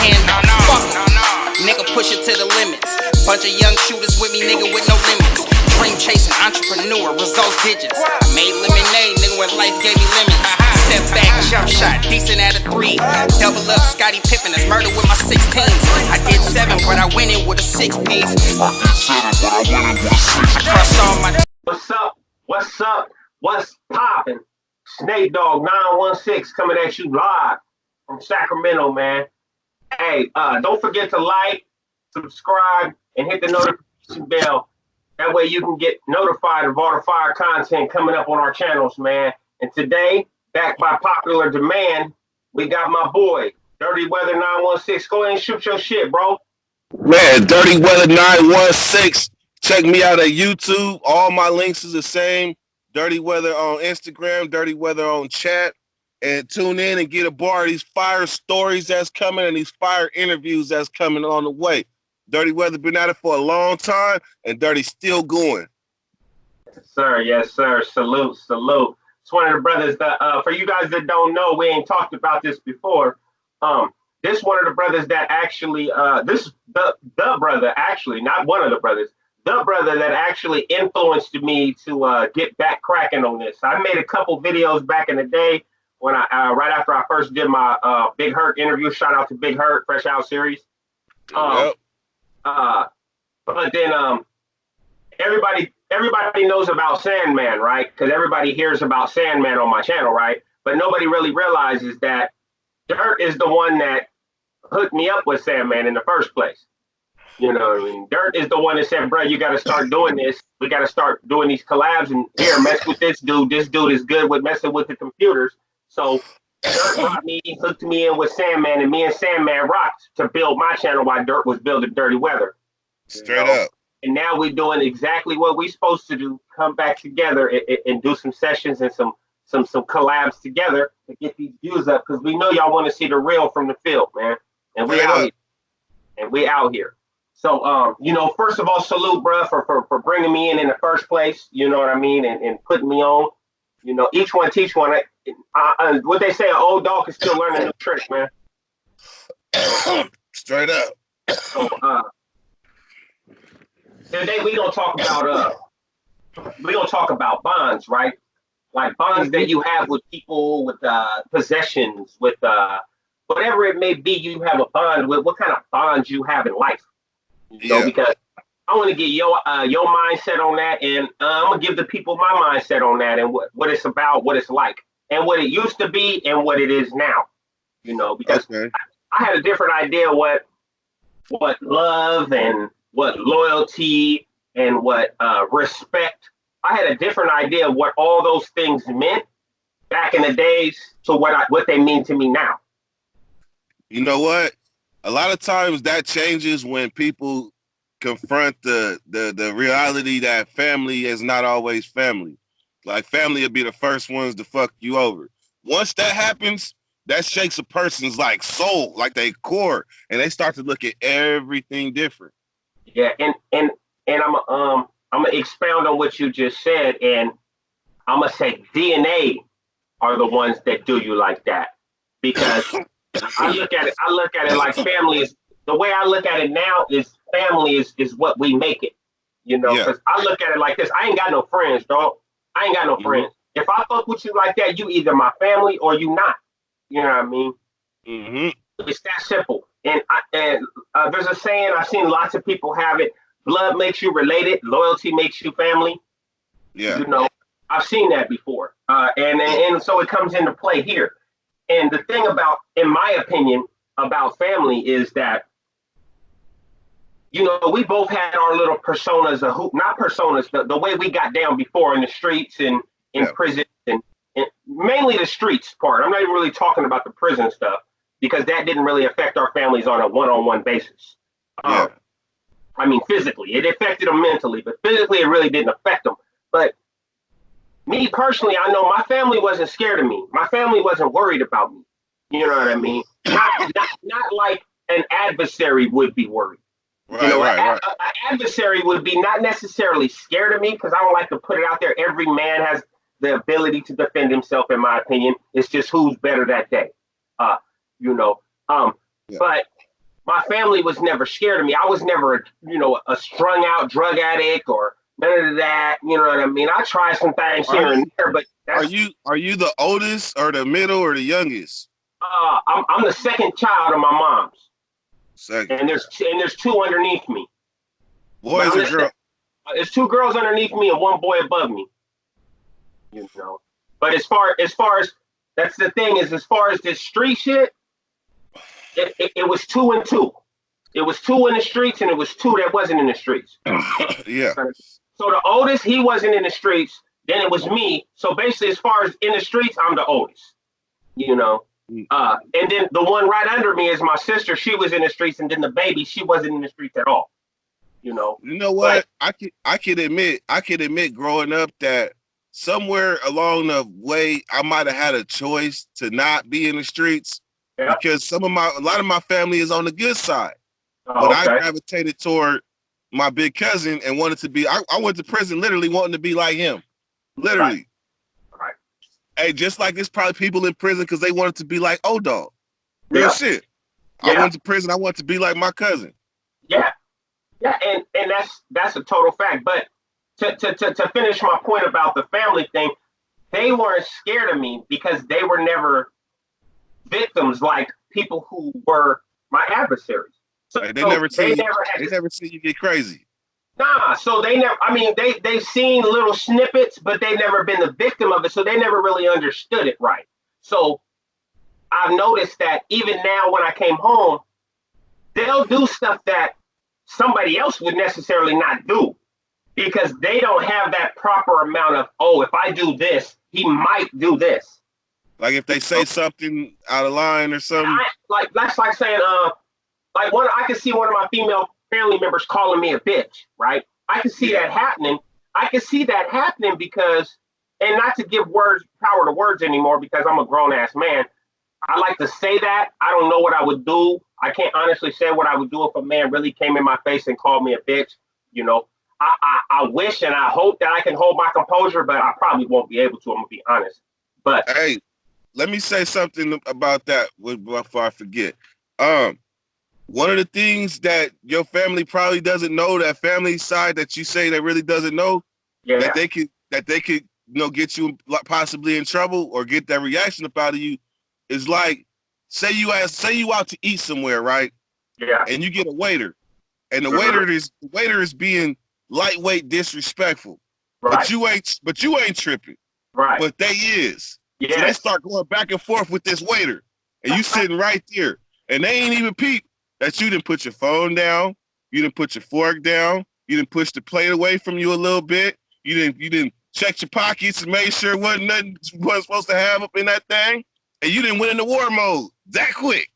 handout. Fuck nigga, push it to the limits. Bunch of young shooters with me, nigga, with no limits. Dream chasing, entrepreneur, results digits. I made lemonade, nigga, when life gave me lemons. Step back, jump shot, decent at a 3. Double up, Scottie Pippen, that's murder with my 16s. I did 7, but I went in with a 6 piece. I crushed all my. What's up? What's up? What's poppin'? Snake Dog 916 coming at you live from Sacramento, man. Hey, don't forget to like, subscribe, and hit the notification bell. That way you can get notified of all the fire content coming up on our channels, man. And today, back by popular demand, we got my boy, Dirty Weather 916. Go ahead and shoot your shit, bro. Man, Dirty Weather 916. Check me out at YouTube. All my links is the same. Dirty Weather on Instagram, Dirty Weather on chat. And tune in and get a bar of these fire stories that's coming and these fire interviews that's coming on the way. Dirty Weather been at it for a long time, and Dirty's still going. Yes, sir. Yes, sir. Salute, salute. It's one of the brothers that, for you guys that don't know, we ain't talked about this before. This one of the brothers that actually, the brother, actually, not one of the brothers, the brother that actually influenced me to get back cracking on this. I made a couple videos back in the day when I, right after I first did my Big Hurt interview. Shout out to Big Hurt, Fresh Out series. But then everybody knows about Sandman, right? Because everybody hears about Sandman on my channel, right? But nobody really realizes that Dirt is the one that hooked me up with Sandman in the first place. You know what I mean? Dirt is the one that said, bro, you got to start doing this. We got to start doing these collabs and here, mess with this dude. This dude is good with messing with the computers. So Dirt got me, hooked me in with Sandman, and me and Sandman rocked to build my channel while Dirt was building Dirty Weather. Straight up. And now we're doing exactly what we're supposed to do, come back together and do some sessions and some collabs together to get these views up, because we know y'all want to see the real from the field, man. And we out here. And we out here. So, you know, first of all, salute, bro, for bringing me in the first place, you know what I mean, and putting me on. You know, each one teach one. What they say, an old dog is still learning new tricks, man. Straight up. So, today we gonna talk about bonds, right? Like bonds that you have with people, with possessions, with whatever it may be. You have a bond with. What kind of bonds you have in life? You know, because I want to get your mindset on that, and I'm gonna give the people my mindset on that, and what it's about, what it's like, and what it used to be, and what it is now. You know, because I had a different idea what love and what loyalty and what respect. I had a different idea of what all those things meant back in the days to what they mean to me now. You know what? A lot of times that changes when people confront the reality that family is not always family. Like family will be the first ones to fuck you over. Once that happens, that shakes a person's like soul, like they core, and they start to look at everything different. Yeah, and I'm gonna expound on what you just said, and I'm gonna say DNA are the ones that do you like that, because I look at it like family is the way I look at it now is family is what we make it, you know. Because I look at it like this: I ain't got no friends, dog. I ain't got no friends. If I fuck with you like that, you either my family or you not. You know what I mean? It's that simple. And there's a saying, I've seen lots of people have it: blood makes you related, loyalty makes you family. Yeah. You know, I've seen that before. And so it comes into play here. And the thing about, in my opinion, about family is that, you know, we both had our little personas of not personas, the way we got down before in the streets and in prison, and mainly the streets part. I'm not even really talking about the prison stuff, because that didn't really affect our families on a one-on-one basis. I mean, physically, it affected them mentally, but physically it really didn't affect them. But me personally, I know my family wasn't scared of me. My family wasn't worried about me. You know what I mean? Not like an adversary would be worried. Right, you know, an adversary would be not necessarily scared of me, because I don't like to put it out there. Every man has the ability to defend himself, in my opinion. It's just who's better that day. You know. But my family was never scared of me. I was never, a strung out drug addict or none of that. You know what I mean? I tried some things here and there, but are you the oldest or the middle or the youngest? I'm the second child of my mom's. Second. And there's two underneath me. Boys or girls? There's two girls underneath me and one boy above me. But as far as that's the thing is, as far as this street shit, it was 2 and 2. It was 2 in the streets and it was 2 that wasn't in the streets. Yeah. So the oldest, he wasn't in the streets. Then it was me. So basically, as far as in the streets, I'm the oldest. And then the one right under me is my sister. She was in the streets, and then the baby, she wasn't in the streets at all. You know what? I can admit growing up that somewhere along the way I might have had a choice to not be in the streets because a lot of my family is on the good side. But I gravitated toward my big cousin and wanted to be. I went to prison literally wanting to be like him, literally. Right. Hey, just like there's probably people in prison because they wanted to be like O-Dog. Real shit. Yeah. I went to prison. I wanted to be like my cousin. Yeah, and that's a total fact. But to finish my point about the family thing, they weren't scared of me because they were never victims like people who were my adversaries. So they never see you get crazy. Nah, so they never. I mean, they've seen little snippets, but they've never been the victim of it, so they never really understood it right. So I've noticed that even now when I came home, they'll do stuff that somebody else would necessarily not do because they don't have that proper amount of, if I do this, he might do this. Like if they say something out of line or something. That's like saying, I can see one of my female family members calling me a bitch, right? I can see that happening. I can see that happening because, and not to give power to words anymore because I'm a grown ass man. I like to say that. I don't know what I would do. I can't honestly say what I would do if a man really came in my face and called me a bitch. I wish and I hope that I can hold my composure, but I probably won't be able to. I'm gonna be honest. But hey, let me say something about that before I forget. One of the things that your family probably doesn't know, that family side that you say that really doesn't know, that they could get you possibly in trouble or get that reaction up out of you, is like say you out to eat somewhere, right? Yeah. And you get a waiter, and the waiter is being lightweight disrespectful, right? But you ain't tripping, right? But they is. Yeah. So they start going back and forth with this waiter, and you sitting right there, and they ain't even peep that you didn't put your phone down, you didn't put your fork down, you didn't push the plate away from you a little bit, you didn't check your pockets and make sure wasn't nothing wasn't supposed to have up in that thing, and you didn't went into war mode that quick.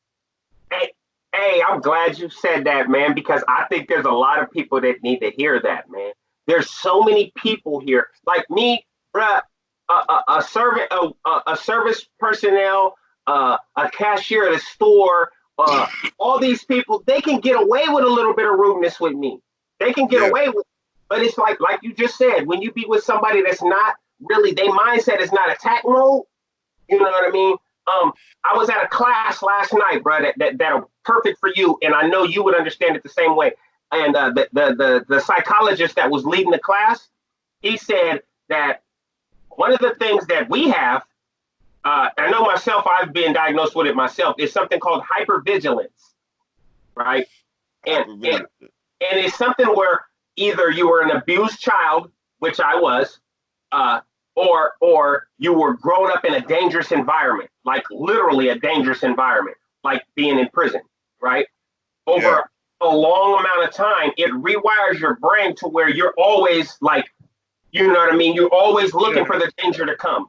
Hey, I'm glad you said that, man, because I think there's a lot of people that need to hear that, man. There's so many people here, like me, bruh, a servant, a service personnel, a cashier at a store. All these people, they can get away with a little bit of rudeness with me. They can get away with it. But it's like you just said, when you be with somebody that's not really, their mindset is not attack mode, you know what I mean? I was at a class last night, bro, that are perfect for you, and I know you would understand it the same way. And the psychologist that was leading the class, he said that one of the things that we have, I know myself, I've been diagnosed with it myself. It's something called hyper-vigilance, right? And it's something where either you were an abused child, which I was, or you were grown up in a dangerous environment, like literally a dangerous environment, like being in prison, right? Over a long amount of time, it rewires your brain to where you're always like, you know what I mean? You're always looking for the danger to come.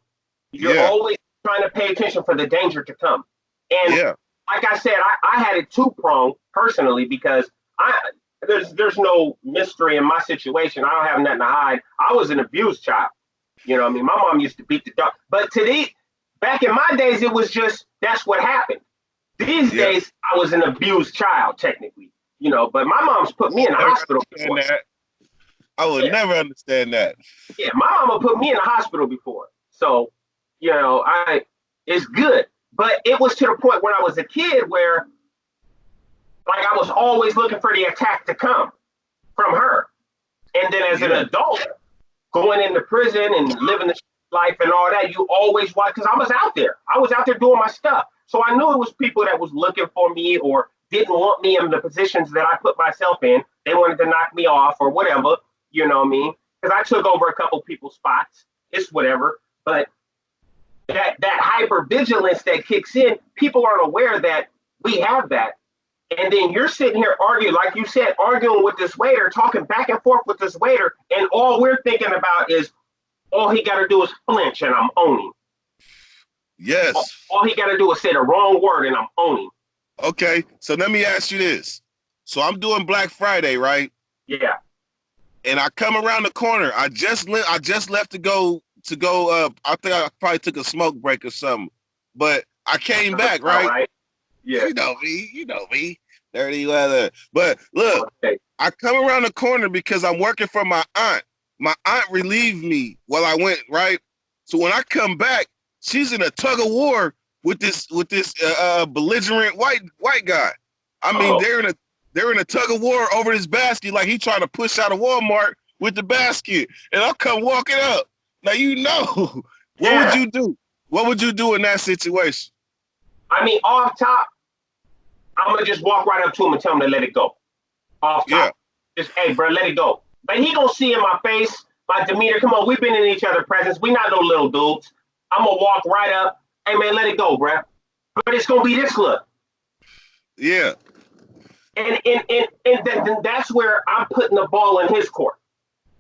You're always trying to pay attention for the danger to come. And like I said, I had it two-pronged personally because there's no mystery in my situation. I don't have nothing to hide. I was an abused child. You know what I mean? My mom used to beat the dog. But back in my days, it was just, that's what happened. These days, I was an abused child, technically. You know, but my mom's put me in the hospital before. I would never understand that. Yeah, my mama put me in the hospital before. So, you know, it's good. But it was to the point when I was a kid where, like, was always looking for the attack to come from her. And then as an adult, going into prison and living the life and all that, you always watch, because I was out there. I was out there doing my stuff. So I knew it was people that was looking for me or didn't want me in the positions that I put myself in. They wanted to knock me off or whatever, you know what I mean? Because I took over a couple people's spots. It's whatever. But that hyper-vigilance that kicks in, people aren't aware that we have that. And then you're sitting here arguing, like you said, arguing with this waiter, talking back and forth with this waiter, and all we're thinking about is all he got to do is flinch and I'm owning. Yes. All he got to do is say the wrong word and I'm owning. Okay, so let me ask you this. So I'm doing Black Friday, right? Yeah. And I come around the corner. I just left to go. I think I probably took a smoke break or something, but I came back, right? Right. Yeah. You know me, dirty weather. But look, okay. I come around the corner because I'm working for my aunt. My aunt relieved me while I went, right? So when I come back, she's in a tug of war with this belligerent white guy. I mean, they're in a tug of war over this basket, like he trying to push out of Walmart with the basket, and I'll come walking up. Now what would you do? What would you do in that situation? I mean, off top, I'm gonna just walk right up to him and tell him to let it go. Off top, just hey, bro, let it go. But he gonna see in my face, my demeanor. Come on, we've been in each other's presence. We not no little dudes. I'm gonna walk right up. Hey man, let it go, bro. But it's gonna be this look. Yeah. And that's where I'm putting the ball in his court.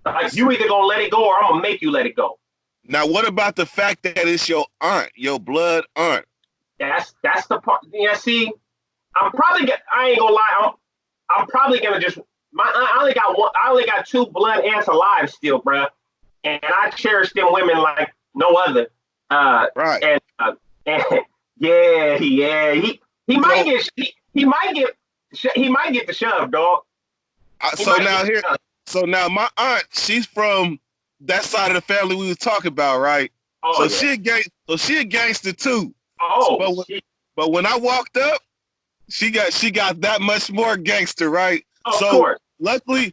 Like you either gonna let it go or I'm gonna make you let it go. Now, what about the fact that it's your aunt, your blood aunt? That's the part. Yeah, see, I ain't gonna lie. I'm probably gonna just. I only got 2 blood aunts alive still, bro. And I cherish them women like no other. Right. And yeah. He might get the shove, dog. So now my aunt, she's from that side of the family we was talking about, right? Oh, so yeah. she a gangster too. Oh, but when I walked up, she got that much more gangster, right? Of course. Luckily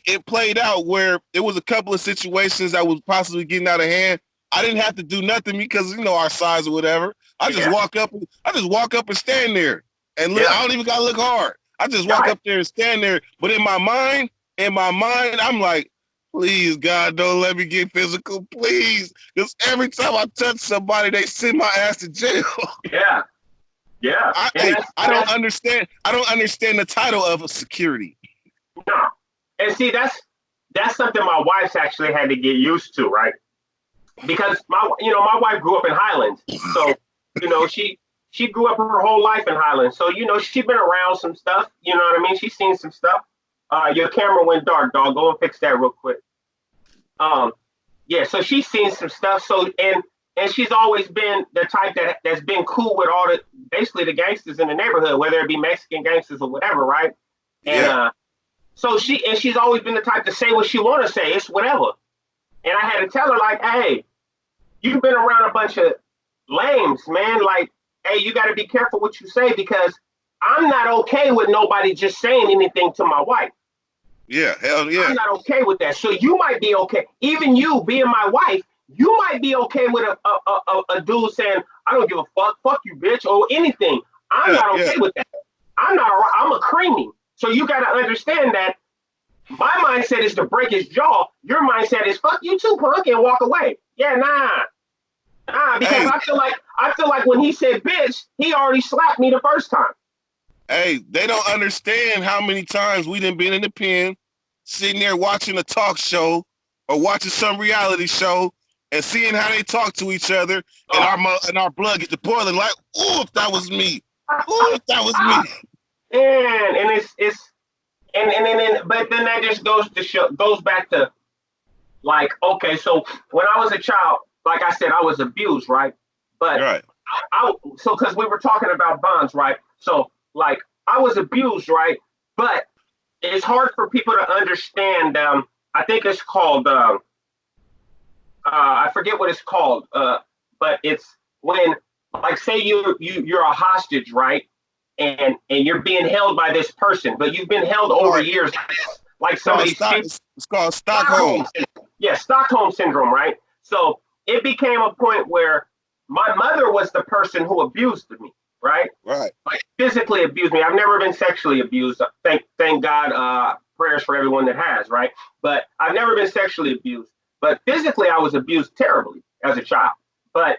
it played out where it was a couple of situations that was possibly getting out of hand. I didn't have to do nothing because our size or whatever. I just walk up and stand there and look. I don't even gotta look hard. I just walk up there and stand there. But in my mind, I'm like, please, God, don't let me get physical, please. Because every time I touch somebody, they send my ass to jail. Yeah. Yeah. I don't understand the title of a security. No. And see, that's something my wife's actually had to get used to, right? Because my wife grew up in Highlands. So, she grew up her whole life in Highlands. So, she's been around some stuff, you know what I mean? She's seen some stuff. Your camera went dark, dog. Go and fix that real quick. Yeah, so she's seen some stuff. So and she's always been the type that's been cool with all basically the gangsters in the neighborhood, whether it be Mexican gangsters or whatever, right? And so she's always been the type to say what she want to say. It's whatever. And I had to tell her, like, hey, you've been around a bunch of lames, man. Like, hey, you got to be careful what you say because I'm not okay with nobody just saying anything to my wife. Yeah, hell yeah. I'm not okay with that. So you might be okay. Even you being my wife, you might be okay with a dude saying, I don't give a fuck you, bitch, or anything. I'm not okay with that. I'm a creamy. So you got to understand that my mindset is to break his jaw. Your mindset is fuck you too, punk, and walk away. Yeah, nah, because I feel like when he said bitch, he already slapped me the first time. Hey, they don't understand how many times we done been in the pen, sitting there watching a talk show or watching some reality show and seeing how they talk to each other and our blood get to boiling like, ooh, if that was me. Ooh, if that was me. But then that just goes back to like, okay, so when I was a child, like I said, I was abused, right? But right. So because we were talking about bonds, right? So like I was abused, right? But it's hard for people to understand. I think it's called. I forget what it's called. But it's when, like, say you're a hostage, right? and you're being held by this person, but you've been held over years, like some of these people. It's called Stockholm. Yeah, Stockholm syndrome, right? So it became a point where my mother was the person who abused me, right? Right. Like physically abused me. I've never been sexually abused. Thank God. Prayers for everyone that has, right? But I've never been sexually abused. But physically, I was abused terribly as a child. But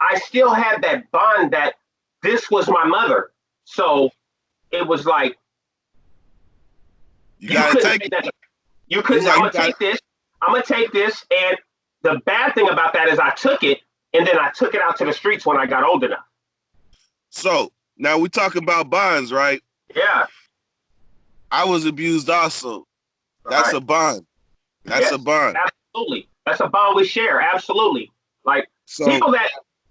I still had that bond that this was my mother. So it was like, you gotta take it. You couldn't. Like, I'm gonna take this. I'm gonna take this. And the bad thing about that is I took it, and then I took it out to the streets when I got old enough. So now we talking about bonds, right? Yeah. I was abused also. That's a bond. That's a bond. Absolutely. That's a bond we share. Absolutely. Like people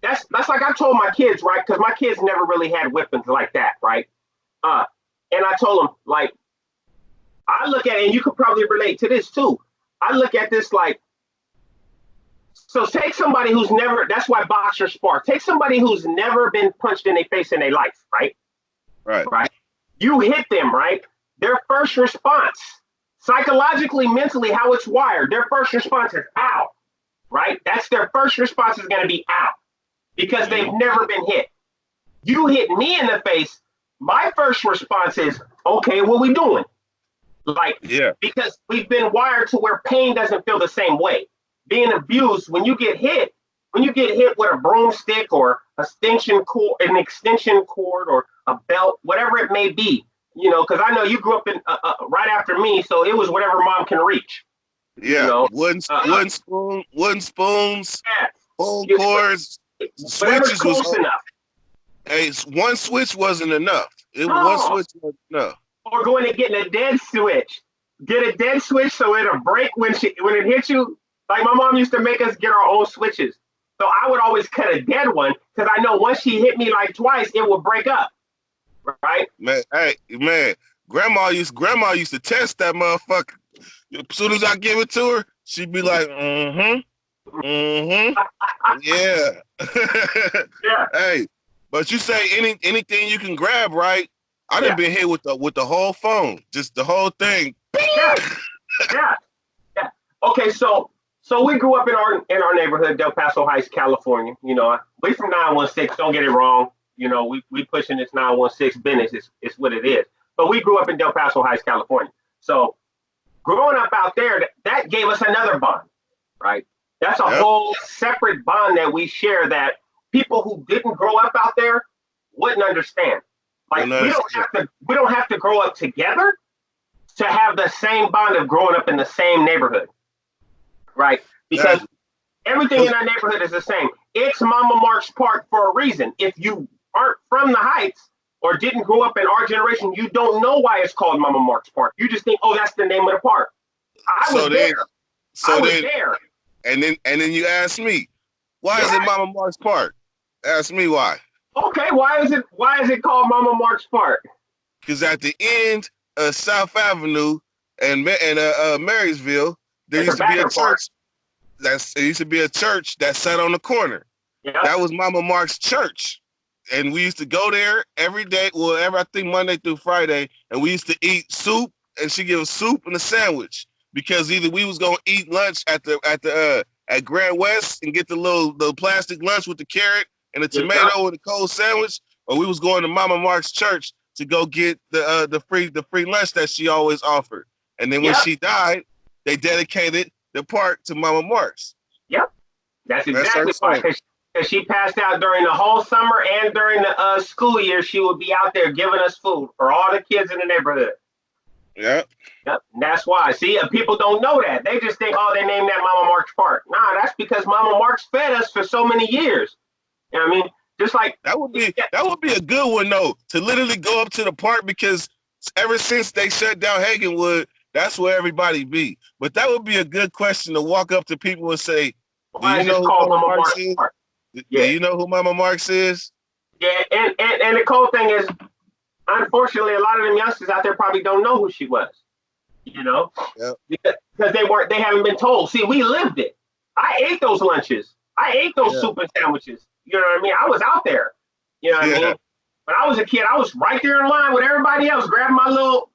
that's like I told my kids, right? Because my kids never really had weapons like that, right? And I told them, like, I look at it, and you could probably relate to this too. I look at this like, so take somebody who's never, that's why boxers spar. Take somebody who's never been punched in their face in their life, right? Right. You hit them, right? Their first response, psychologically, mentally, how it's wired, their first response is ow, right? That's their first response is going to be ow because they've never been hit. You hit me in the face, my first response is, okay, what we doing? Like, because we've been wired to where pain doesn't feel the same way. Being abused, when you get hit with a broomstick or an extension cord or a belt, whatever it may be, you know, because I know you grew up in right after me, so it was whatever mom can reach. Yeah, you know? wooden spoons, phone cords, switches was enough. Hey, one switch wasn't enough. One switch wasn't enough. Or going and getting a dead switch. Get a dead switch so it'll break when it hits you. Like my mom used to make us get our own switches. So I would always cut a dead one because I know once she hit me like twice, it would break up. Right? Man, grandma used to test that motherfucker. As soon as I give it to her, she'd be like, yeah. Yeah. Hey, but you say anything you can grab, right? I done been hit with the whole phone, just the whole thing. Yeah. Okay, so we grew up in our neighborhood, Del Paso Heights, California. You know, we from 916. Don't get it wrong. You know, we pushing this 916 business. It's what it is. But we grew up in Del Paso Heights, California. So growing up out there, that gave us another bond, right? That's a whole separate bond that we share that people who didn't grow up out there wouldn't understand. Like we don't have to grow up together to have the same bond of growing up in the same neighborhood, right? Because everything in our neighborhood is the same. It's Mama Mark's Park for a reason. If you aren't from the Heights or didn't grow up in our generation, you don't know why it's called Mama Mark's Park. You just think, oh, that's the name of the park. I was there. And then you ask me, why is it Mama Mark's Park? Ask me why. Okay, why is it called Mama Mark's Park? Because at the end of South Avenue and Marysville, there used to be a church. There used to be a church that sat on the corner. Yeah. That was Mama Mark's church. And we used to go there every day, I think Monday through Friday, and we used to eat soup, and she gave us soup and a sandwich. Because either we was gonna eat lunch at Grand West and get the plastic lunch with the carrot and the tomato and the cold sandwich, or we was going to Mama Mark's church to go get the free lunch that she always offered. And then when she died, they dedicated the park to Mama Mark's. Yep, that's exactly why. Because she passed out during the whole summer and during the school year, she would be out there giving us food for all the kids in the neighborhood. Yep. And that's why. See, people don't know that. They just think, oh, they named that Mama Mark's Park. Nah, that's because Mama Mark's fed us for so many years. You know what I mean? Just like that would be a good one though, to literally go up to the park, because ever since they shut down Hagenwood, that's where everybody be. But that would be a good question to walk up to people and say, do you know who Mama Mark's is? Do you know who Mama Mark's is? Yeah, and the cool thing is, unfortunately, a lot of them youngsters out there probably don't know who she was. You know, because they haven't been told. See, we lived it. I ate those lunches. I ate those soup and sandwiches. You know what I mean? I was out there. You know what I mean? When I was a kid, I was right there in line with everybody else, grabbing my little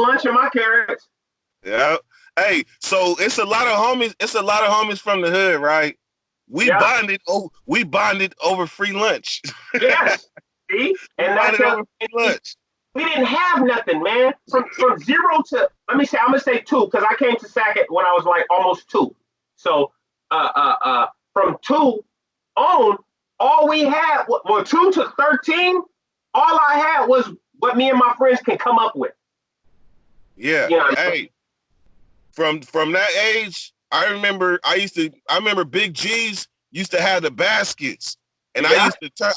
lunch and my carrots. Yeah. Hey, so it's a lot of homies. It's a lot of homies from the hood, right? We Yeah. bonded. Oh, we bonded over free lunch. Yes. See, and that's Bonded over free lunch. we didn't have nothing, man. From zero to I'm gonna say two because I came to Sackett when I was like almost two. So from two on, all we had well 2 to 13. All I had was what me and my friends can come up with. Yeah. You know, Hey, from that age, I remember Big G's used to have the baskets, and Yeah.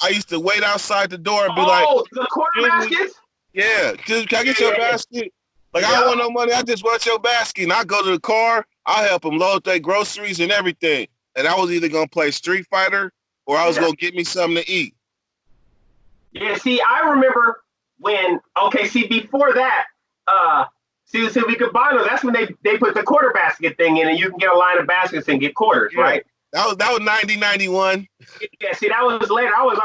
I used to wait outside the door and be like, the quarter baskets. yeah, can I get your basket? Like, I don't want no money. I just want your basket. And I go to the car. I'll help them load their groceries and everything. And I was either going to play Street Fighter or I was going to get me something to eat. Yeah, see, I remember when, before that, see, we could buy them. That's when they put the quarter basket thing in and you can get a line of baskets and get quarters, right? That was 90, 91. Yeah, see, that was later. I was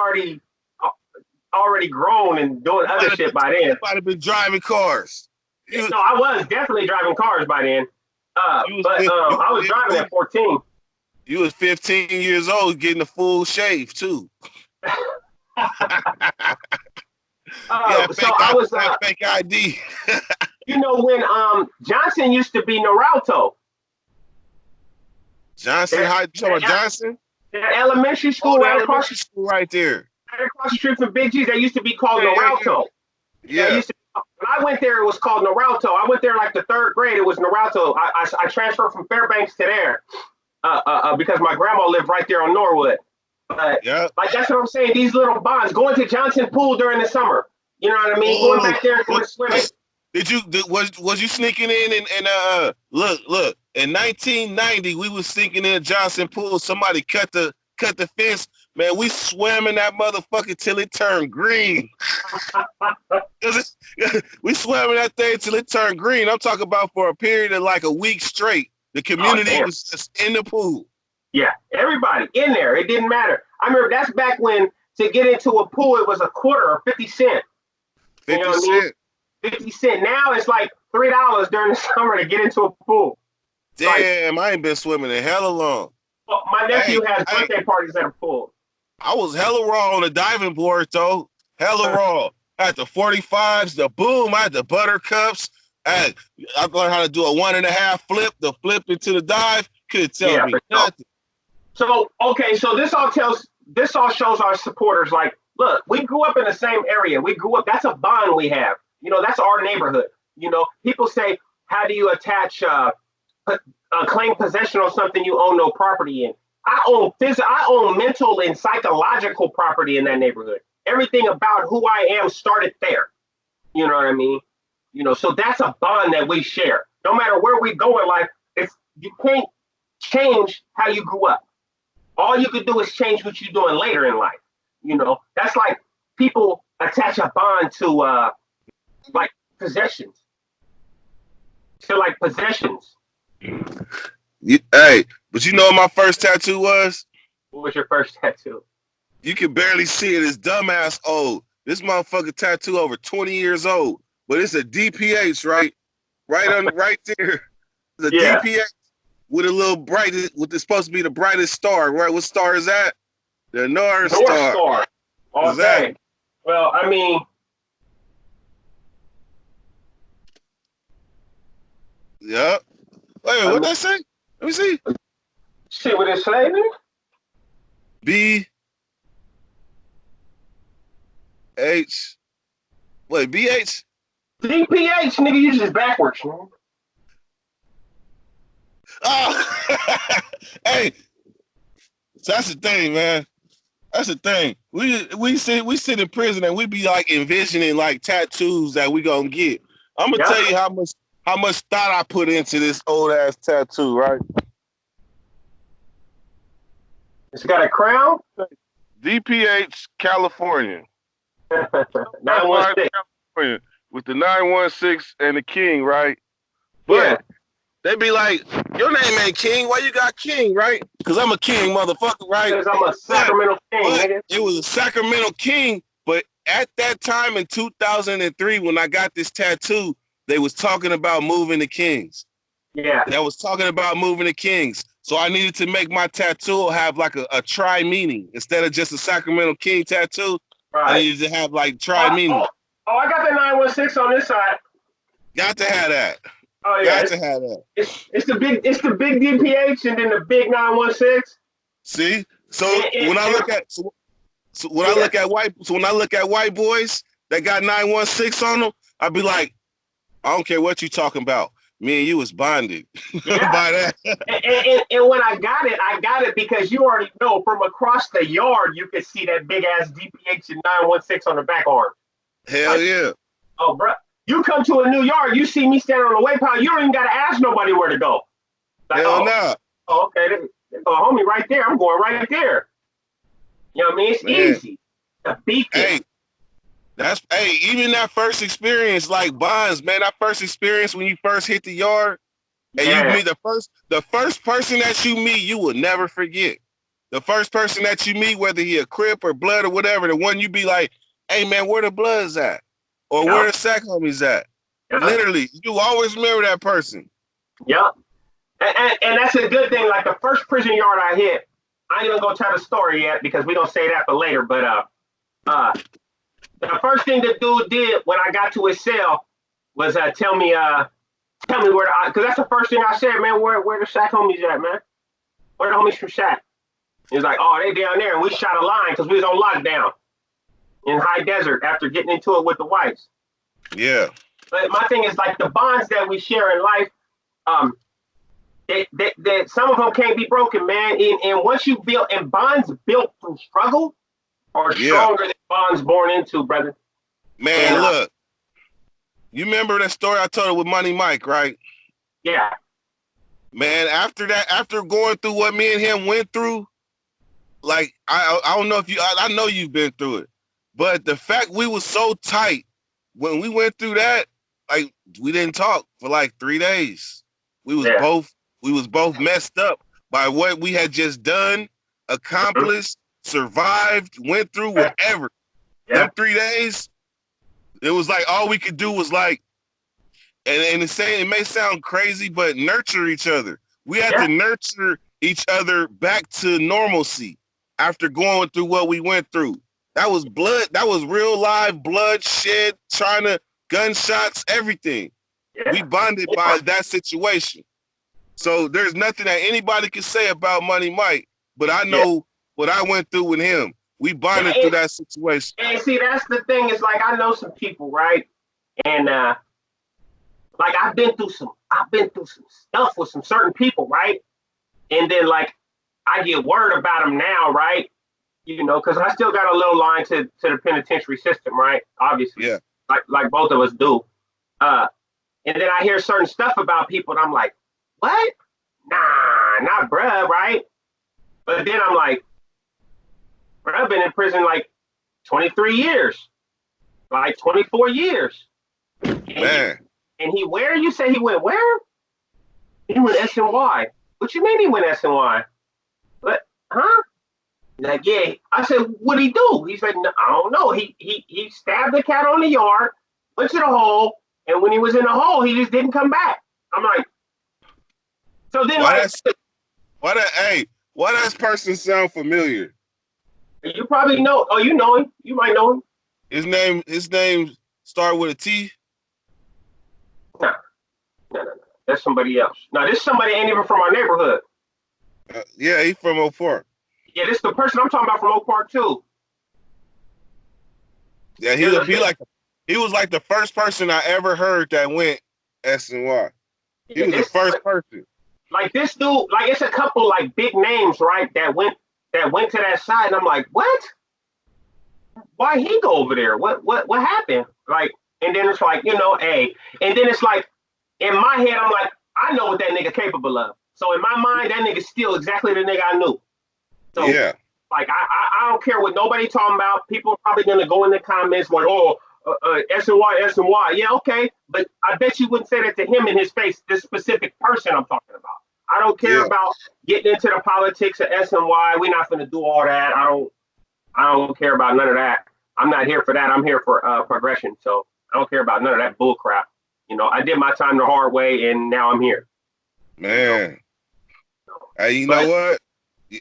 already grown and doing other shit by then. Might have been driving cars. No, I was definitely driving cars by then. I was driving at 14. You was 15 years old getting a full shave too. I was fake ID. You know when Johnson used to be Naruto. Johnson, Johnson? The elementary school right across the school right there. Right across the street from Big G's. That used to be called Naruto. Yeah. When I went there, it was called Naruto. I went there like the 3rd grade. It was Naruto. I transferred from Fairbanks to there because my grandma lived right there on Norwood. Like that's what I'm saying. These little bonds. Going to Johnson Pool during the summer. You know what I mean? Going back there and going swimming. Was you sneaking in and look in 1990 we was sneaking in Johnson Pool. Somebody cut the fence. Man, we swam in that motherfucker till it turned green. We swam in that thing till it turned green. I'm talking about for a period of like a week straight. The community was just in the pool. Yeah, everybody in there. It didn't matter. I remember that's back when to get into a pool it was a quarter or 50 cents. 50 you know what I mean? 50 cents. Now it's like $3 during the summer to get into a pool. Damn, I ain't been swimming in hella long. Well, my nephew has birthday parties at a pool. I was hella raw on the diving board though. Hella raw. I had the 45s, the boom, I had the buttercups. I learned how to do a 1.5 flip, the flip into the dive. Couldn't tell me nothing. So this all shows our supporters, like, look, we grew up in the same area. We grew up, that's a bond we have. You know, that's our neighborhood. You know, people say, how do you attach claim possession on something you own no property in? I own mental and psychological property in that neighborhood. Everything about who I am started there. You know what I mean? You know, so that's a bond that we share. No matter where we go in life, you can't change how you grew up. All you could do is change what you're doing later in life. You know, that's like people attach a bond to like possessions. To like possessions. Hey, but you know what my first tattoo was? What was your first tattoo? You can barely see it. It's dumbass old. This motherfucker tattoo over 20 years old. But it's a DPH, right? Right there. The DPH with a little bright, what is supposed to be the brightest star, right? What star is that? The North Star. Okay. Well, I mean. Yep. Wait, what did I say? Let me see. See what it's saying? BH. Wait, BH? DPH, nigga, you just backwards, man. Oh, hey, so that's the thing, man. That's the thing. We sit in prison and we be like envisioning like tattoos that we gonna get. I'm gonna tell you how much thought I put into this old ass tattoo, right? It's got a crown. DPH California. 916. California with the 916 and the king, right? But they be like, your name ain't King. Why you got King, right? Because I'm a king, motherfucker, right? Because I'm a Sacramento king, nigga. It was a Sacramento king, but at that time in 2003, when I got this tattoo, they was talking about moving to Kings. Yeah. That was talking about moving to Kings. So I needed to make my tattoo have like a tri-meaning. Instead of just a Sacramento King tattoo, I Right. needed to have like tri-meaning. I got the 916 on this side. Got to have that. Oh yeah. Got to have that. It's the big DPH and then the big 916. See? So when I look at when I look at white boys that got 916 on them, I'd be like, I don't care what you talking about. Me and you was bonded by that. And when I got it because you already know from across the yard you could see that big ass DPH and 916 on the back arm. Hell yeah. Oh, bro. You come to a new yard, you see me standing on the waypoint, you don't even got to ask nobody where to go. Like, Hell no. Oh, okay. There's a homie right there. I'm going right there. You know what I mean? It's easy. The beacon. Even that first experience, like Bonds, man, that first experience when you first hit the yard, and you meet the first person that you meet, you will never forget. The first person that you meet, whether he a Crip or Blood or whatever, the one you be like, hey man, where the Bloods at? Or where the Sac homies at? Literally, you always remember that person. Yep. And that's a good thing. Like the first prison yard I hit, I ain't even gonna tell the story yet because we gonna say that for later. But the first thing the dude did when I got to his cell was tell me where because that's the first thing I said, man. Where the Sac homies at, man? Where the homies from Sac? He was like, oh, they down there, and we shot a line because we was on lockdown in high desert after getting into it with the whites. Yeah. But my thing is like the bonds that we share in life, that some of them can't be broken, man. And once you build, and bonds built through struggle are stronger than bonds born into, brother. Man, look, you remember that story I told with Money Mike, right? Yeah. Man, after that, after going through what me and him went through, like I don't know if I know you've been through it. But the fact we was so tight when we went through that, like we didn't talk for like 3 days. We was both messed up by what we had just done, accomplished, survived, went through whatever. Them 3 days, it was like all we could do was like, and it may sound crazy, but nurture each other. We had to nurture each other back to normalcy after going through what we went through. That was blood. That was real live blood shed, gunshots, everything. Yeah. We bonded by that situation. So there's nothing that anybody can say about Money Mike, but I know what I went through with him. We bonded through that situation. And see, that's the thing. It's like I know some people, right? And like I've been through some stuff with some certain people, right? And then like I get word about them now, right? You know, because I still got a little line to the penitentiary system, right? Obviously, like both of us do. And then I hear certain stuff about people, and I'm like, what? Nah, not bruh, right? But then I'm like, bruh, I've been in prison like 23 years, like 24 years. Man. And he where? You say he went where? He went SNY. What you mean he went SNY? What? Huh? Like, yeah. I said, what'd he do? He said, no, I don't know. He stabbed the cat on the yard, went to the hole, and when he was in the hole, he just didn't come back. I'm like, so then why does person sound familiar? You probably know. Oh, you know him. You might know him. His name start with a T? No. That's somebody else. No, this somebody ain't even from our neighborhood. Yeah, he's from Oak Park. Yeah, this is the person I'm talking about from Oak Park too. Yeah, he was like the first person I ever heard that went SNY. He was the first person. Like this dude, like it's a couple like big names, right? That went to that side, and I'm like, what? Why he go over there? What happened? Like, and then it's like, you know, and then it's like, in my head, I'm like, I know what that nigga capable of. So in my mind, that nigga's still exactly the nigga I knew. So like I don't care what nobody talking about. People are probably gonna go in the comments like, oh, SNY. Yeah, okay. But I bet you wouldn't say that to him in his face, this specific person I'm talking about. I don't care about getting into the politics of SNY. We're not gonna do all that. I don't care about none of that. I'm not here for that. I'm here for progression. So I don't care about none of that bull crap. You know, I did my time the hard way, and now I'm here. Man. Hey, you know what?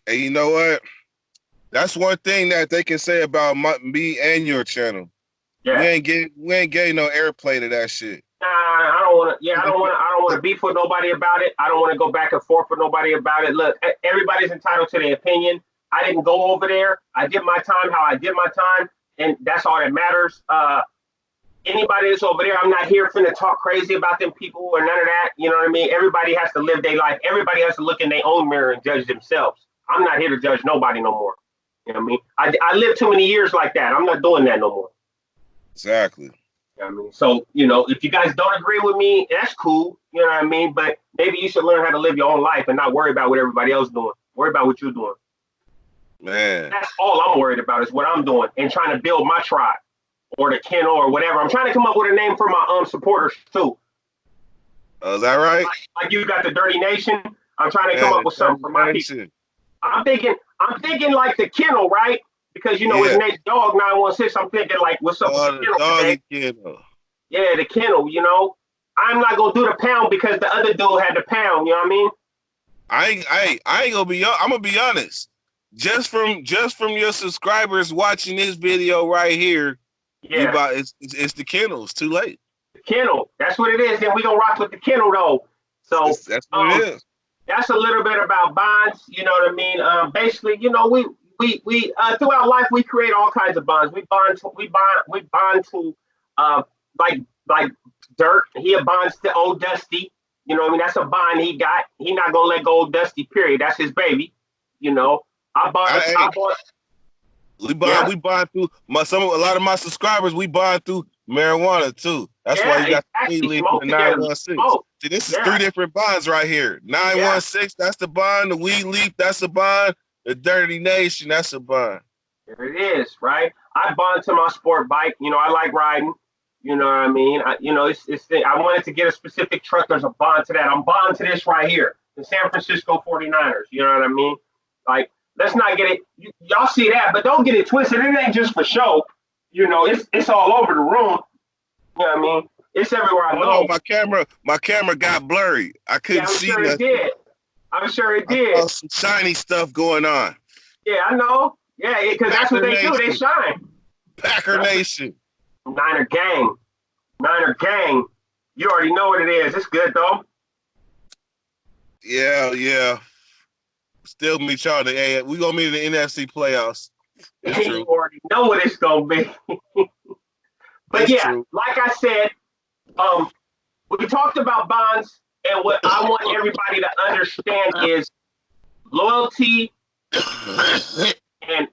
Hey, you know what? That's one thing that they can say about me and your channel. Yeah. We ain't getting no airplay to that shit. Nah, I don't want to. Yeah, I don't want to beef with nobody about it. I don't want to go back and forth with nobody about it. Look, everybody's entitled to their opinion. I didn't go over there. I did my time how I did my time, and that's all that matters. Anybody that's over there, I'm not here finna talk crazy about them people or none of that. You know what I mean? Everybody has to live their life. Everybody has to look in their own mirror and judge themselves. I'm not here to judge nobody no more. You know what I mean? I lived too many years like that. I'm not doing that no more. Exactly. You know what I mean? So, you know, if you guys don't agree with me, that's cool. You know what I mean? But maybe you should learn how to live your own life and not worry about what everybody else is doing. Worry about what you're doing. Man. That's all I'm worried about is what I'm doing and trying to build my tribe. Or the kennel or whatever. I'm trying to come up with a name for my supporters too. Is that right? Like you got the Dirty Nation. I'm trying to come up with something for my people. I'm thinking like the kennel, right? Because you know his name's Dog 916. I'm thinking like, what's up with the kennel today? Yeah, the kennel. You know, I'm not gonna do the pound because the other dude had the pound. You know what I mean? I ain't gonna be. I'm gonna be honest. Just from your subscribers watching this video right here. Yeah, it's the kennel. It's too late. The kennel. That's what it is. Then we gonna rock with the kennel though. So that's what it is. That's a little bit about bonds. You know what I mean? Basically, you know, we throughout life we create all kinds of bonds. We bond to like Dirt. He bonds to Old Dusty. You know what I mean? That's a bond he got. He not gonna let go of Dusty. Period. That's his baby. You know, We bond through a lot of my subscribers. We bond through marijuana too. That's why you got the leaf and the 916. See, this is 3 different bonds right here. 916, that's the bond. The weed leaf, that's the bond. The Dirty Nation, that's a bond. There it is, right? I bond to my sport bike. You know, I like riding. You know what I mean? I wanted to get a specific truck. There's a bond to that. I'm bond to this right here, the San Francisco 49ers. You know what I mean? Like, let's not get it. Y'all see that, but don't get it twisted. It ain't just for show. You know, it's all over the room. You know what I mean? It's everywhere I go. My camera got blurry. I couldn't see nothing. It did. I'm sure it did. I saw some shiny stuff going on. Yeah, I know. Yeah, because that's what they do. They shine. Packer Nation. Niner gang. You already know what it is. It's good though. Yeah. Still meet y'all we gonna meet in the NFC playoffs. You already know what it's gonna be. But it's true. Like I said, we talked about bonds, and what I want everybody to understand is loyalty and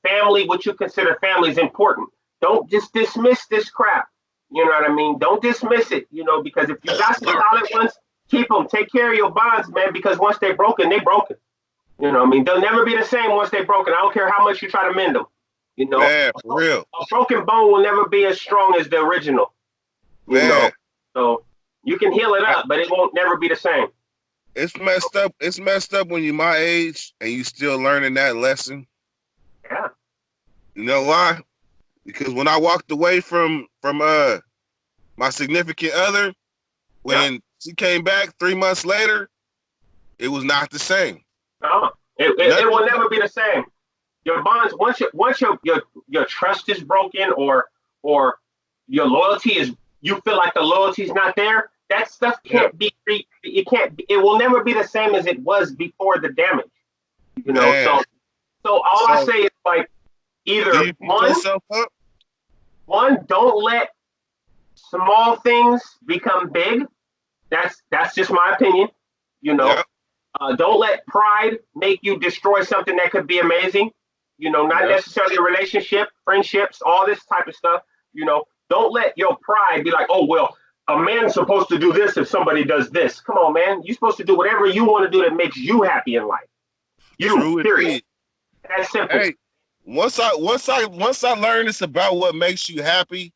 family. What you consider family is important. Don't just dismiss this crap. You know what I mean? Don't dismiss it. You know, because if you got some solid ones, keep them. Take care of your bonds, man, because once they're broken, they're broken. You know what I mean? They'll never be the same once they're broken. I don't care how much you try to mend them. You know? Man, for real. A broken bone will never be as strong as the original. You know? So you can heal it up, but it won't never be the same. It's messed up. It's messed up when you're my age and you still learning that lesson. Yeah. You know why? Because when I walked away from my significant other, when she came back 3 months later, it was not the same. No, it will never be the same. Your bonds, once your trust is broken or your loyalty is, you feel like the loyalty is not there, that stuff can't be, it will never be the same as it was before the damage. You know, so I say is like, either one, don't let small things become big. That's just my opinion. You know, don't let pride make you destroy something that could be amazing. You know, not necessarily a relationship, friendships, all this type of stuff. You know, don't let your pride be like, oh, well, a man's supposed to do this if somebody does this. Come on, man. You're supposed to do whatever you want to do that makes you happy in life. Period. That's simple. Hey, once I learned this about what makes you happy,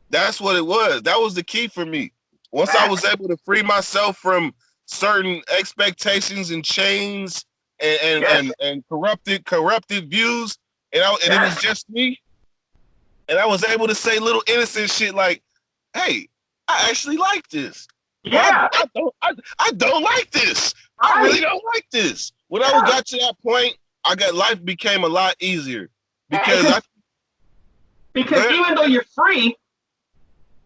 that's what it was. That was the key for me. Once I was able to free myself from certain expectations and chains and corrupted views, and it was just me, and I was able to say little innocent shit like, "Hey, I actually like this." Yeah. I don't like this. Right. I really don't like this. When I got to that point, life became a lot easier because even though you're free,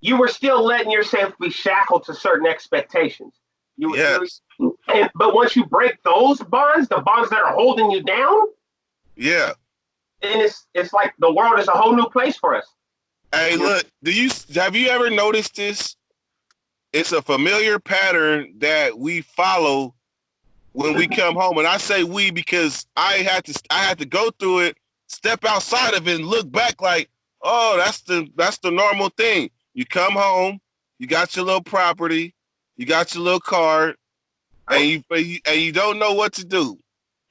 you were still letting yourself be shackled to certain expectations. But once you break those bonds, the bonds that are holding you down, then it's like the world is a whole new place for us. Hey, look, have you ever noticed this? It's a familiar pattern that we follow when we come home. And I say we because I had to go through it, step outside of it, and look back like, oh, that's the normal thing. You come home, you got your little property, you got your little car, and you don't know what to do.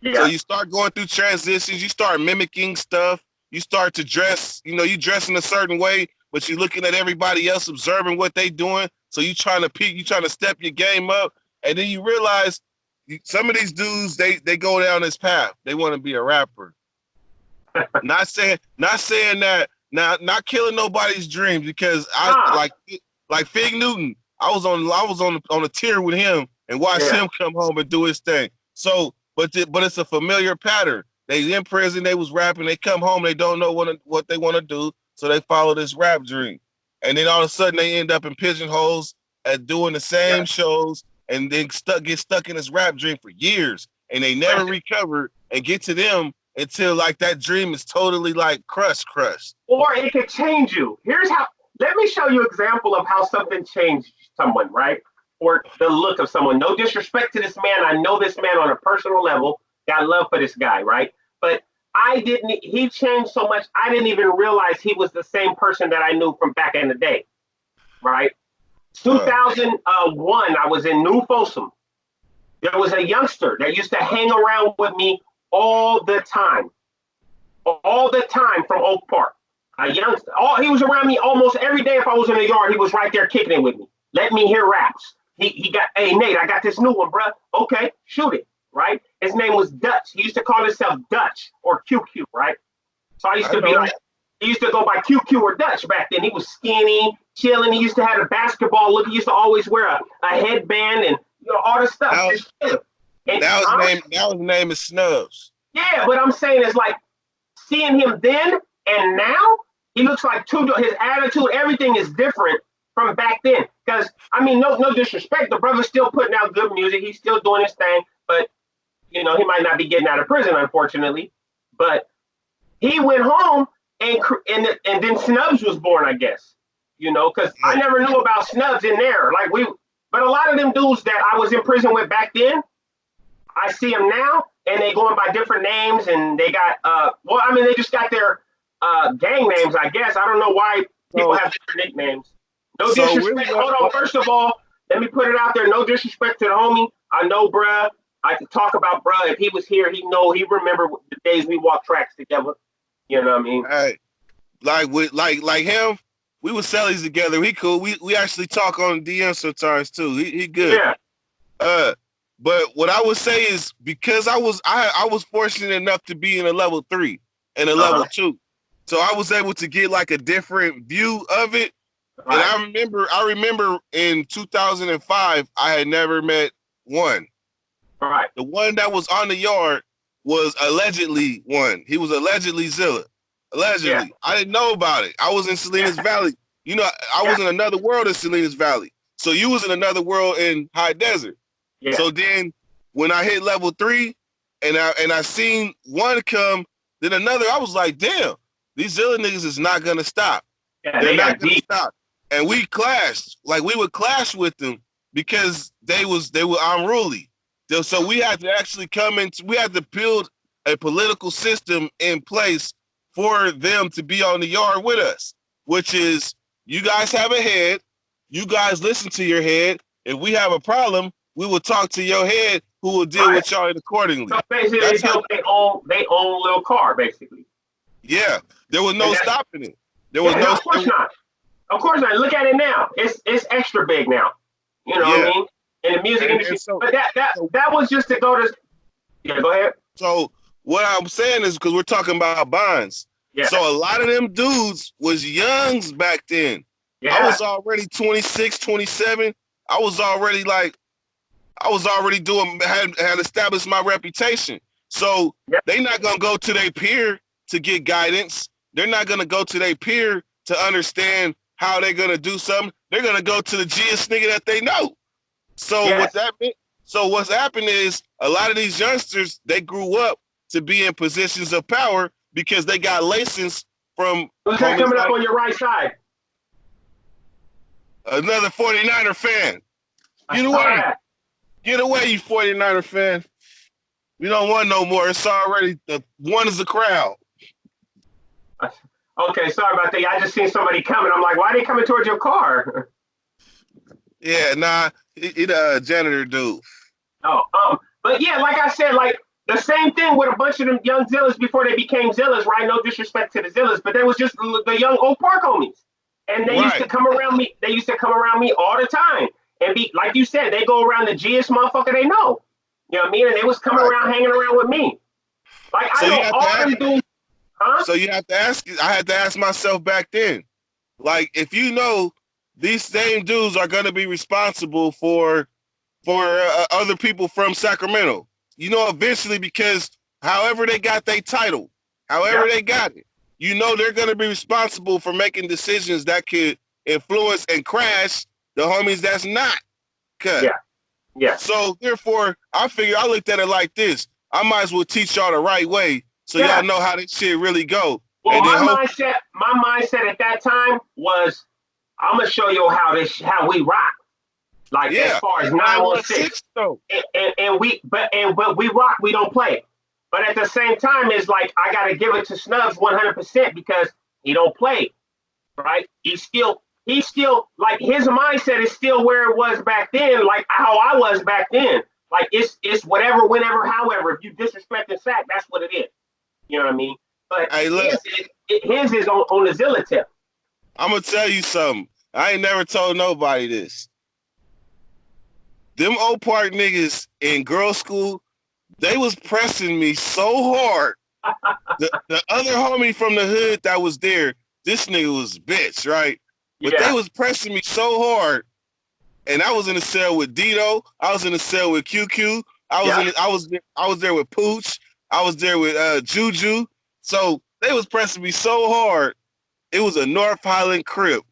Yeah. So you start going through transitions, you start mimicking stuff, you start to dress, you dress in a certain way, but you're looking at everybody else observing what they doing. So you trying to peak, you trying to step your game up, and then you realize some of these dudes they go down this path. They want to be a rapper. not saying that, not killing nobody's dreams because I like Fig Newton. I was on a tier with him and watched him come home and do his thing. So, but it's a familiar pattern. They in prison, they was rapping, they come home, they don't know what they want to do, so they follow this rap dream. And then all of a sudden they end up in pigeonholes at doing the same shows and then get stuck in this rap dream for years. And they never recover and get to them until like that dream is totally like crushed. Or it could change you. Let me show you an example of how something changed someone, right? Or the look of someone. No disrespect to this man. I know this man on a personal level. Got love for this guy, right? But he changed so much, I didn't even realize he was the same person that I knew from back in the day, right? 2001, I was in New Folsom. There was a youngster that used to hang around with me all the time from Oak Park. A youngster. He was around me almost every day. If I was in the yard, he was right there kicking it with me. Let me hear raps. He got, hey, Nate, I got this new one, bro. Okay, shoot it. Right? His name was Dutch. He used to call himself Dutch or QQ, right? So he used to go by QQ or Dutch back then. He was skinny, chilling. He used to have a basketball look. He used to always wear a headband and all this stuff. Now his name is Snubs. Yeah, but I'm saying it's like seeing him then and now, he looks like his attitude, everything is different from back then. Because, I mean, no disrespect, the brother's still putting out good music. He's still doing his thing, but he might not be getting out of prison, unfortunately. But he went home, and then Snubs was born, I guess. Because I never knew about Snubs in there. But a lot of them dudes that I was in prison with back then, I see them now, and they going by different names, and they got they just got their gang names, I guess. I don't know why people have different nicknames. No disrespect. Hold on, first of all, let me put it out there. No disrespect to the homie. I know, bruh. I could talk about bruh. If he was here, he remember the days we walked tracks together. You know what I mean? Hey, like him, we were cellies together. He cool. We actually talk on DM sometimes too. He good. Yeah. But what I would say is because I was fortunate enough to be in a level 3 and a level 2, so I was able to get like a different view of it. Right. And I remember in 2005, I had never met one. Right. The one that was on the yard was allegedly one. He was allegedly Zilla. Allegedly. Yeah. I didn't know about it. I was in Salinas Valley. I was in another world in Salinas Valley. So you was in another world in High Desert. Yeah. So then when I hit level 3 and I seen one come, then another, I was like, damn, these Zilla niggas is not gonna stop. Yeah, They're not gonna stop. And we clashed. Like we would clash with them because they were unruly. So we had to actually we had to build a political system in place for them to be on the yard with us, which is you guys have a head, you guys listen to your head. If we have a problem, we will talk to your head who will deal with y'all accordingly. So basically they built their own little car, basically. Yeah. There was no stopping it. There was no of course not. Of course not. Look at it now. It's extra big now. You know what I mean? In the music industry. But that was just to go to. Yeah, go ahead. So what I'm saying is because we're talking about bonds. Yeah. So a lot of them dudes was youngs back then. Yeah. I was already 26, 27. I was already doing, had established my reputation. So they not going to go to their peer to get guidance. They're not going to go to their peer to understand how they're going to do something. They're going to go to the G'est nigga that they know. So what's happened is a lot of these youngsters, they grew up to be in positions of power because they got license from. Who's that coming up on your right side? Another 49er fan. Get away. Get away, you 49er fan. We don't want no more. It's already, the one is a crowd. Okay, sorry about that. I just seen somebody coming. I'm like, why are they coming towards your car? Yeah, nah, he the janitor dude. Oh, but yeah, like I said, like the same thing with a bunch of them young Zillas before they became Zillas, right? No disrespect to the Zillas, but they was just the young Oak Park homies. And they used to come around me. They used to come around me all the time. And be like you said, they go around the G'est motherfucker they know. You know what I mean? And they was coming around, hanging around with me. Like so I know all them dudes. Huh? So you have to ask. I had to ask myself back then, like, if you know these same dudes are going to be responsible for other people from Sacramento, you know, eventually, because however they got their title, however they got it, you know, they're going to be responsible for making decisions that could influence and crash the homies that's not cut. Yeah. So therefore, I looked at it like this: I might as well teach y'all the right way, so y'all know how this shit really go. Well, my mindset at that time was, I'm gonna show you how we rock. Like as far as 916, and we rock, we don't play. But at the same time, it's like I gotta give it to Snubs 100% because he don't play, right? He's still like his mindset is still where it was back then, like how I was back then. Like it's whatever, whenever, however. If you disrespect Sac, that's what it is. You know what I mean? But his is on the Zilla tip. I'm gonna tell you something. I ain't never told nobody this. Them Oak Park niggas in girls' school, they was pressing me so hard. The other homie from the hood that was there, this nigga was bitch, right? But they was pressing me so hard, and I was in the cell with Dito. I was in the cell with QQ. I was there with Pooch. I was there with Juju. So they was pressing me so hard. It was a North Highland Crip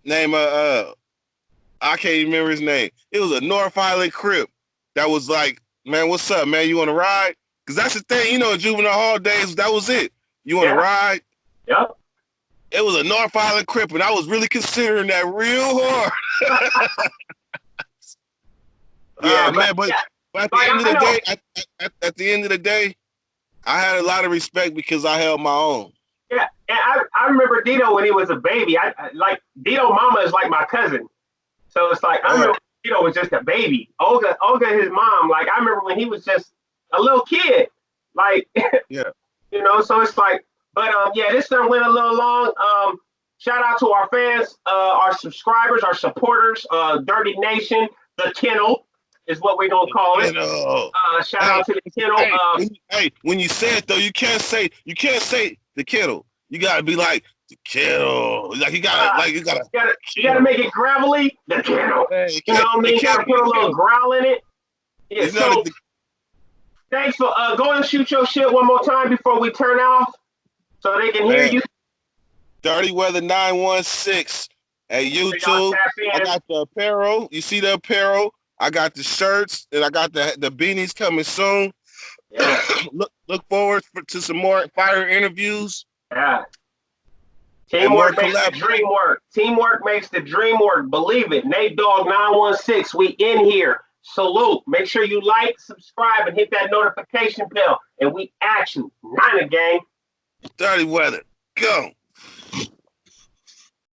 named I can't even remember his name. It was a North Highland Crip that was like, man, what's up, man? You want to ride? Because that's the thing, you know, in juvenile hall days, that was it. You want to ride? Yep. It was a North Island Crip, and I was really considering that real hard. Man, but at the end of the day, at the end of the day, I had a lot of respect because I held my own. Yeah, and I remember Dito when he was a baby. I like Dito mama is like my cousin, so it's like I remember Dito was just a baby. Olga, his mom. Like I remember when he was just a little kid. Like you know, so it's like. But this thing went a little long. Shout out to our fans, our subscribers, our supporters, Dirty Nation, the Kennel is what we're gonna call it. Shout out to the Kennel. When you say it though, you can't say the Kennel. You gotta be like the Kennel. Like you gotta make it gravelly. The Kennel. You know what I mean? You gotta put a little growl in it. Yeah. So thanks for go and shoot your shit one more time before we turn off. So they can hear you. Dirty Weather 916 at YouTube. I got the apparel. You see the apparel? I got the shirts and I got the beanies coming soon. Yeah. look forward to some more fire interviews. Yeah. Teamwork makes the dream work. Teamwork makes the dream work. Believe it. Nate Dogg 916. We in here. Salute. Make sure you like, subscribe, and hit that notification bell. And we at you. Niner gang. Dirty Weather, go.